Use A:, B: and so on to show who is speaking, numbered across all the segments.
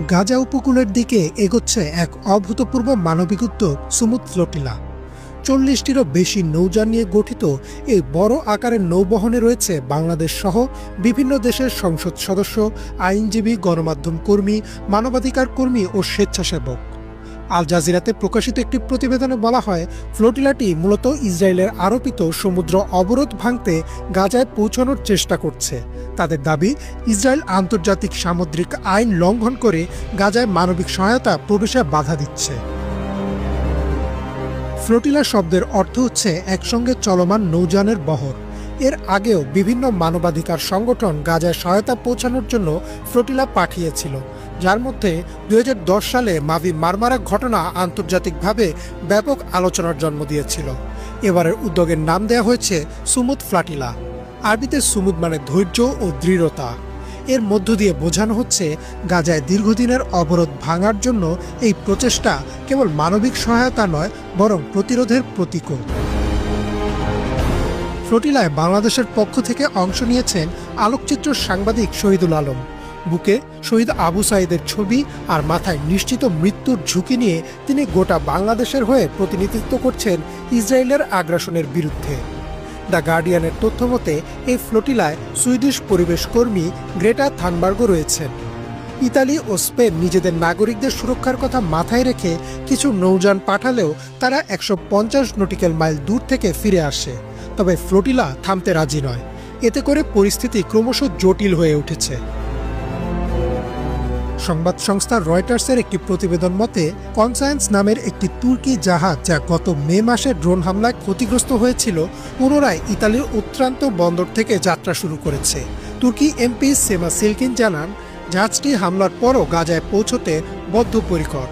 A: গাজা উপকূলের দিকে এগোচ্ছে এক অভূতপূর্ব মানবিক উদ্যোগ সুমুদ ফ্লোটিলা। ৪০টিরও বেশি নৌযান নিয়ে গঠিত এই বড় আকারের নৌবহনে রয়েছে বাংলাদেশ সহ বিভিন্ন দেশের সংসদ সদস্য, আইনজীবী, গণমাধ্যম কর্মী, মানবাধিকার কর্মী ও স্বেচ্ছাসেবক। আল জাজিরাতে প্রকাশিত একটি প্রতিবেদনে বলা হয়, ফ্লোটিলাটি মূলত ইসরায়েলের আরোপিত সমুদ্র অবরোধ ভাঙতে গাজায় পৌঁছানোর চেষ্টা করছে। তাদের দাবি, ইসরায়েল আন্তর্জাতিক সামুদ্রিক আইন লঙ্ঘন করে গাজায় মানবিক সহায়তা প্রবেশে বাধা দিচ্ছে। ফ্লোটিলা শব্দের অর্থ হচ্ছে একসঙ্গে চলমান নৌযানের বহর। এর আগেও বিভিন্ন মানবাধিকার সংগঠন গাজায় সহায়তা পৌঁছানোর জন্য ফ্লোটিলা পাঠিয়েছিল, যার মধ্যে ২০১০ সালে মাভি মারমারা ঘটনা আন্তর্জাতিকভাবে ব্যাপক আলোচনার জন্ম দিয়েছিল। এবারের উদ্যোগের নাম দেওয়া হয়েছে সুমুদ ফ্লোটিলা। আরবিতে সুমুদ মানে ধৈর্য ও দৃঢ়তা। এর মধ্য দিয়ে বোঝানো হচ্ছে গাজায় দীর্ঘদিনের অবরোধ ভাঙার জন্য এই প্রচেষ্টা কেবল মানবিক সহায়তা নয়, বরং প্রতিরোধের প্রতীকও। ফ্লোটিলায় বাংলাদেশের পক্ষ থেকে অংশ নিয়েছেন আলোকচিত্র সাংবাদিক শহীদুল আলম। বুকে শহীদ আবু সাঈদের ছবি আর মাথায় নিশ্চিত মৃত্যুর ঝুঁকি নিয়ে তিনি গোটা বাংলাদেশের হয়ে প্রতিনিধিত্ব করছেন ইসরায়েলের আগ্রাসনের বিরুদ্ধে। দ্য গার্ডিয়ানের তথ্য মতে এই ফ্লোটিলায় সুইডিশ পরিবেশ কর্মী গ্রেটা থানবার্গও রয়েছেন। ইতালি ও স্পেন নিজেদের নাগরিকদের সুরক্ষার কথা মাথায় রেখে কিছু নৌযান পাঠালেও তারা ১৫০ নটিক্যাল মাইল দূর থেকে ফিরে আসে। তবে ফ্লোটিলা থামতে রাজি নয়। এতে করে পরিস্থিতি ক্রমশ জটিল হয়ে উঠেছে। সংবাদ সংস্থা রয়টার্সের একটি প্রতিবেদন মতে, কনসায়েন্স নামের একটি তুর্কি জাহাজ, যা গত মে মাসে ড্রোন হামলায় ক্ষতিগ্রস্ত হয়েছিল, পুনরায় ইতালির উত্রান্ত বন্দর থেকে যাত্রা শুরু করেছে। তুর্কি এমপি সেমা সিলকিন জানান, জাহাজটি হামলার পরও গাজায় পৌঁছতে বদ্ধপরিকর।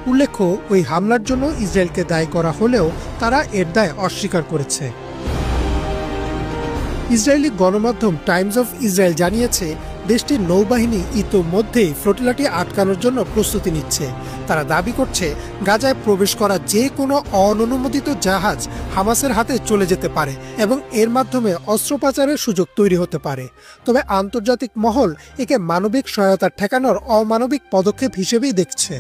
A: উল্লেখ্য, ওই হামলার জন্য ইসরায়েলকে দায়ী করা হলেও তারা এর দায় অস্বীকার করেছে। ইসরায়েলি গণমাধ্যম টাইমস অফ ইসরায়েল জানিয়েছে, দেশটির নৌবাহিনী ইতোমধ্যেই ফ্লোটিলাটি আটকানোর জন্য প্রস্তুতি নিচ্ছে। তারা দাবি করছে, গাজায় প্রবেশ করা যে কোনো অননুমোদিত জাহাজ হামাসের হাতে চলে যেতে পারে এবং এর মাধ্যমে অস্ত্র পাচারের সুযোগ তৈরি হতে পারে। তবে আন্তর্জাতিক মহল একে মানবিক সহায়তা ঠেকানোর অমানবিক পদক্ষেপ হিসেবেই দেখছে।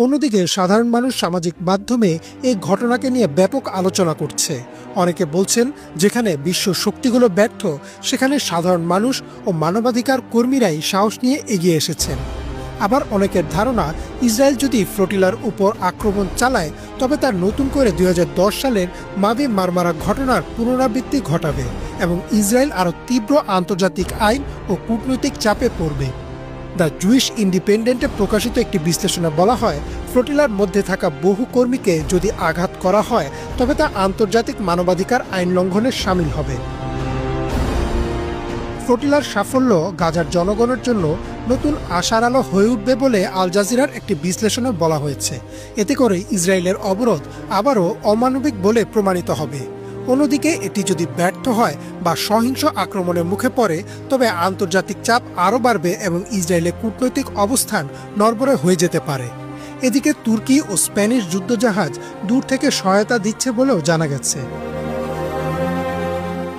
A: অন্যদিকে সাধারণ মানুষ সামাজিক মাধ্যমে এই ঘটনাকে নিয়ে ব্যাপক আলোচনা করছে। অনেকে বলছেন, যেখানে বিশ্ব শক্তিগুলো ব্যর্থ, সেখানে সাধারণ মানুষ ও মানবাধিকার কর্মীরাই সাহস নিয়ে এগিয়ে এসেছেন। আবার অনেকের ধারণা, ইসরায়েল যদি ফ্লোটিলার উপর আক্রমণ চালায়, তবে তার নতুন করে ২০১০ সালের মাভি মারমারা ঘটনার পুনরাবৃত্তি ঘটাবে এবং ইসরায়েল আরও তীব্র আন্তর্জাতিক আইন ও কূটনৈতিক চাপে পড়বে। দ্য জুইশ ইন্ডিপেন্ডেন্টে প্রকাশিত একটি বিশ্লেষণে বলা হয়, ফ্লোটিলার মধ্যে থাকা বহু কর্মীকে যদি আঘাত করা হয়, তবে তা আন্তর্জাতিক মানবাধিকার আইন লঙ্ঘনের শামিল হবে। ফ্লোটিলার সাফল্য গাজার জনগণের জন্য নতুন আশার আলো হয়ে উঠবে বলে আল জাজিরার একটি বিশ্লেষণে বলা হয়েছে। এতে করে ইসরায়েলের অবরোধ আবারও অমানবিক বলে প্রমাণিত হবে। অন্যদিকে এটি যদি ব্যর্থ হয় বা সহিংস আক্রমণের মুখে পড়ে, তবে আন্তর্জাতিক চাপ আরও বাড়বে এবং ইসরায়েলের কূটনৈতিক অবস্থান নড়বড়ে হয়ে যেতে পারে। এদিকে তুর্কি ও স্প্যানিশ যুদ্ধজাহাজ দূর থেকে সহায়তা দিচ্ছে বলেও জানা গেছে।